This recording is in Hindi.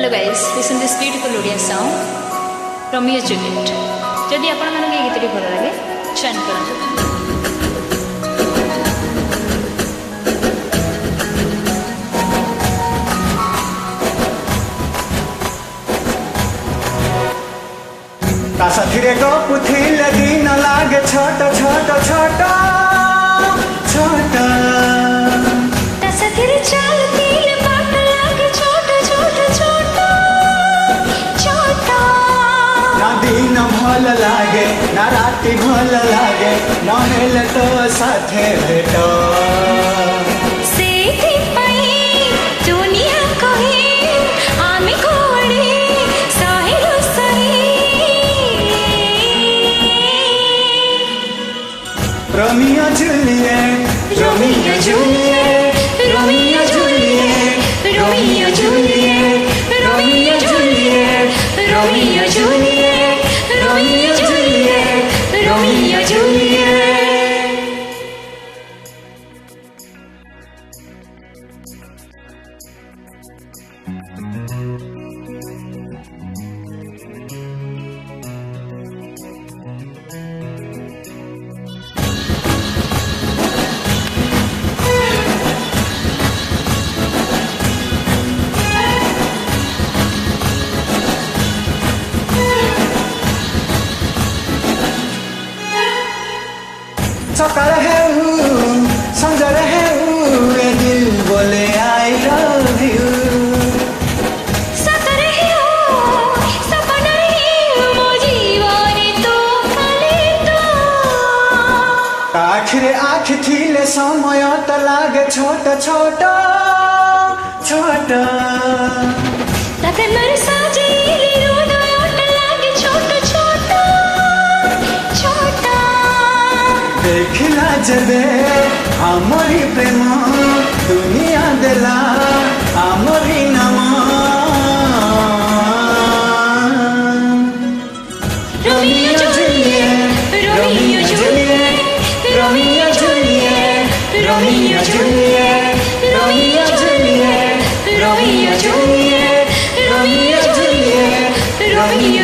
Hello guys, listen this beautiful Oriya song, Romio Juliet. जदि आपण मानक ये गीतटी भल लगे चयन करंतु। ता साथीरे गपुथिले दिन लागे छोट छोट छोट छोट ता साथीरे चालुथिले बाट लागे छोट छोट छोट छोट ना दिन भल लागे ना राति भल लागे न हेले तो साथे भेट सेथि पई दुनिया कहे आमी कोडे सहेलो सही Romeo Juliet Romeo Juliet Romeo Juliet Romeo Juliet Romeo Juliet Romeo Juliet Romeo Juliet Romeo Juliet सकाल है संजर है ये दिल बोले आई लव यू सकर है सपना है मो जीवन तो खाली तो आखिरे आँख थिले समय त लागे छोट छोट छोट तके मर साजे हृदय ओट लागे छोट छोट छोट देखिला जबे हमरी प्रेम दुनिया देला हमरी नाम Romeo Juliet Romeo Juliet Romeo Juliet Romeo Juliet Romeo Juliet Romeo Juliet Romeo Juliet Romeo